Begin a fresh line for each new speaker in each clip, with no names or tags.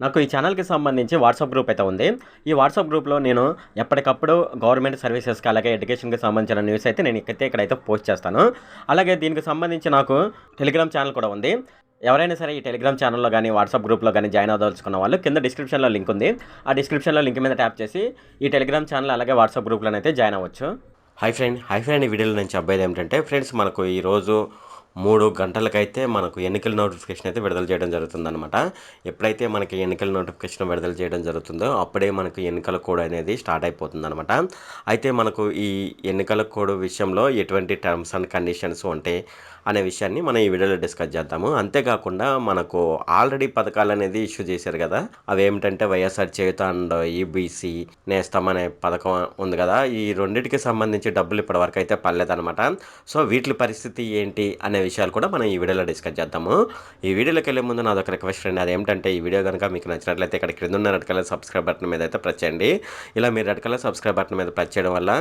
నాకు ఈ ఛానల్‌కి సంబంధించి వాట్సాప్ గ్రూప్ అయితే ఉంది. ఈ వాట్సాప్ గ్రూప్‌లో నేను ఎప్పటికప్పుడు గవర్నమెంట్ సర్వీసెస్‌కి అలాగే ఎడ్యుకేషన్‌కి సంబంధించిన న్యూస్ అయితే నేను ఇక్కడైతే పోస్ట్ చేస్తాను. అలాగే దీనికి సంబంధించి నాకు టెలిగ్రామ్ ఛానల్ కూడా ఉంది. ఎవరైనా సరే ఈ టెలిగ్రామ్ ఛానల్‌లో గాని, వాట్సాప్ గ్రూప్‌లో గాని జాయిన్ అవ్వదలుచుకున్న వాళ్ళు కింద డిస్క్రిప్షన్‌లో లింక్ ఉంది. ఆ డిస్క్రిప్షన్‌లో లింక్ మీద ట్యాప్ చేసి ఈ టెలిగ్రామ్ ఛానల్ అలాగే వాట్సాప్ గ్రూప్‌లోనైతే జాయిన్ అవ్వచ్చు. Hi friend. ఈ వీడియోలో నేను చెప్పేది ఏమిటంటే ఫ్రెండ్స్, మనకు ఈరోజు 3 గంటలకైతే మనకు ఎన్నికల నోటిఫికేషన్ అయితే విడుదల చేయడం జరుగుతుందనమాట. ఎప్పుడైతే మనకి ఎన్నికల నోటిఫికేషన్ విడుదల చేయడం జరుగుతుందో అప్పుడే మనకు ఎన్నికల కోడ్ అనేది స్టార్ట్ అయిపోతుందనమాట. అయితే మనకు ఈ ఎన్నికల కోడ్ విషయంలో ఎటువంటి టర్మ్స్ అండ్ కండిషన్స్ ఉంటాయి అనే విషయాన్ని మనం ఈ వీడియోలో డిస్కస్ చేద్దాము. అంతేకాకుండా మనకు ఆల్రెడీ పథకాలనేది ఇష్యూ చేశారు కదా, అవేమిటంటే వైఎస్ఆర్ చేయూత అండ్ ఈబీసీ నేస్తం అనే పథకం ఉంది కదా, ఈ రెండింటికి సంబంధించి డబ్బులు ఇప్పటివరకు అయితే పడలేదనమాట. సో వీటి పరిస్థితి ఏంటి అనే విషయాలు కూడా మనం ఈ వీడియోలో డిస్కస్ చేద్దాము. ఈ వీడియోలోకి వెళ్ళే ముందు నాదొక రిక్వెస్ట్ అండి, అదేంటంటే ఈ వీడియో కనుక మీకు నచ్చినట్లయితే ఇక్కడ క్రింద ఉన్న రెడ్ కలర్ సబ్స్క్రైబ్ బటన్ మీద అయితే ప్రెస్ చేయండి. ఇలా మీరు రెడ్ కలర్ సబ్స్క్రైబ్ బటన్ మీద ప్రెస్ చేయడం వల్ల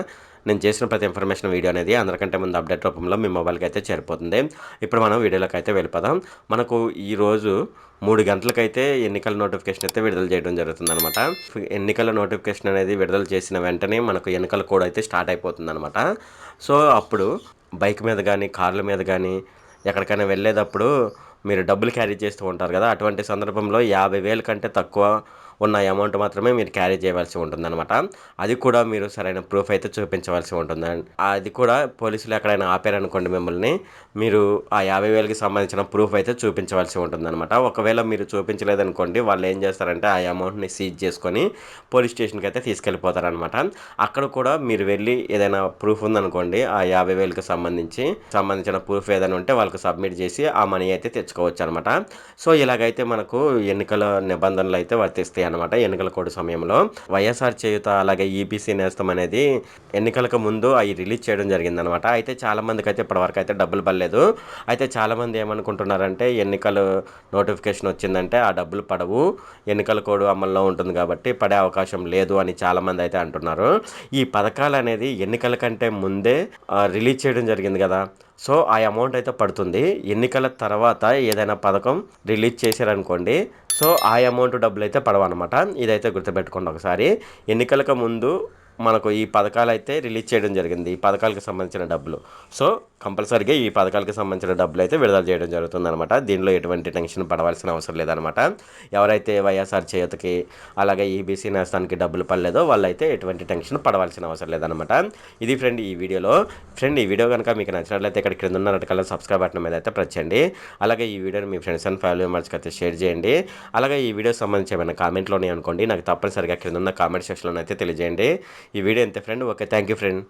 నేను చేసిన ప్రతి ఇన్ఫర్మేషన్ వీడియో అనేది అందరికంటే ముందు అప్డేట్ రూపంలో మీ మొబైల్కి అయితే చేరిపోతుంది. ఇప్పుడు మనం వీడియోలోకి అయితే వెళ్ళిపోదాం. మనకు ఈరోజు 3 గంటలకైతే ఎన్నికల నోటిఫికేషన్ అయితే విడుదల చేయడం జరుగుతుందనమాట. ఎన్నికల నోటిఫికేషన్ అనేది విడుదల చేసిన వెంటనే మనకు ఎన్నికల కోడ్ అయితే స్టార్ట్ అయిపోతుందనమాట. సో అప్పుడు బైక్ మీద కానీ, కార్ల మీద కానీ ఎక్కడికైనా వెళ్ళేటప్పుడు మీరు డబ్బులు క్యారీ చేస్తూ ఉంటారు కదా, అటువంటి సందర్భంలో 50,000 కంటే తక్కువ ఉన్న అమౌంట్ మాత్రమే మీరు క్యారీ చేయవలసి ఉంటుందన్నమాట. అది కూడా మీరు సరైన ప్రూఫ్ అయితే చూపించవలసి ఉంటుంది. అది కూడా పోలీసులు ఎక్కడైనా ఆపారనుకోండి మిమ్మల్ని, మీరు ఆ 50,000కి సంబంధించిన ప్రూఫ్ అయితే చూపించవలసి ఉంటుందన్నమాట. ఒకవేళ మీరు చూపించలేదనుకోండి, వాళ్ళు ఏం చేస్తారంటే ఆ అమౌంట్ని సీజ్ చేసుకొని పోలీస్ స్టేషన్కి అయితే తీసుకెళ్ళిపోతారనమాట. అక్కడ కూడా మీరు వెళ్ళి ఏదైనా ప్రూఫ్ ఉందనుకోండి, ఆ 50,000కి సంబంధించిన ప్రూఫ్ ఏదైనా ఉంటే వాళ్ళకి సబ్మిట్ చేసి ఆ మనీ అయితే తెచ్చుకోవచ్చు అనమాట. సో ఇలాగైతే మనకు ఎన్నికల నిబంధనలు అయితే వర్తిస్తాయి అనమాట. ఎన్నికల కోడ్ సమయంలో వైఎస్ఆర్ చేయూత అలాగే ఈబీసీ నేస్తం అనేది ఎన్నికలకు ముందు అవి రిలీజ్ చేయడం జరిగిందనమాట. అయితే చాలా మందికి అయితే ఇప్పటివరకు అయితే డబ్బులు పడలేదు. అయితే చాలామంది ఏమనుకుంటున్నారంటే ఎన్నికలు నోటిఫికేషన్ వచ్చిందంటే ఆ డబ్బులు పడవు, ఎన్నికల కోడ్ అమల్లో ఉంటుంది కాబట్టి పడే అవకాశం లేదు అని చాలామంది అయితే అంటున్నారు. ఈ పథకాలు అనేది ఎన్నికల కంటే ముందే రిలీజ్ చేయడం జరిగింది కదా, సో ఆ అమౌంట్ అయితే పడుతుంది. ఎన్నికల తర్వాత ఏదైనా పథకం రిలీజ్ చేశారనుకోండి, సో ఆ అమౌంట్ డబ్బులు అయితే పడవన్నమాట. ఇదైతే గుర్తుపెట్టుకోండి ఒకసారి. ఎన్నికలకు ముందు మనకు ఈ పథకాలు అయితే రిలీజ్ చేయడం జరిగింది, ఈ పథకాలకు సంబంధించిన డబ్బులు. సో కంపల్సరీగా ఈ పథకాలకు సంబంధించిన డబ్బులు అయితే విడుదల చేయడం జరుగుతుందన్నమాట. దీనిలో ఎటువంటి టెన్షన్ పడవలసిన అవసరం లేదనమాట. ఎవరైతే వైఎస్ఆర్ చేయూతకి అలాగే ఈబీసీ నేస్తానికి డబ్బులు పడలేదో వాళ్ళైతే ఎటువంటి టెన్షన్ పడవలసిన అవసరం లేదనమాట. ఇది ఫ్రెండ్ ఈ వీడియోలో. ఫ్రెండ్, ఈ వీడియో కనుక మీకు నచ్చినట్లయితే ఇక్కడ క్రింద ఉన్న రెడ్ కలర్ సబ్స్క్రైబ్ బటన్ మీద అయితే ప్రెస్ చేయండి. అలాగే ఈ వీడియోని మీ ఫ్రెండ్స్ అండ్ ఫ్యామిలీ మెంబర్స్కి అయితే షేర్ చేయండి. అలాగే ఈ వీడియో సంబంధించి ఏమైనా కామెంట్లోనే అనుకోండి, నాకు తప్పనిసరిగా క్రింద ఉన్న కామెంట్ సెక్షన్లో అయితే తెలియజేయండి. ఈ వీడియో అంతే friend. Okay, thank you friend.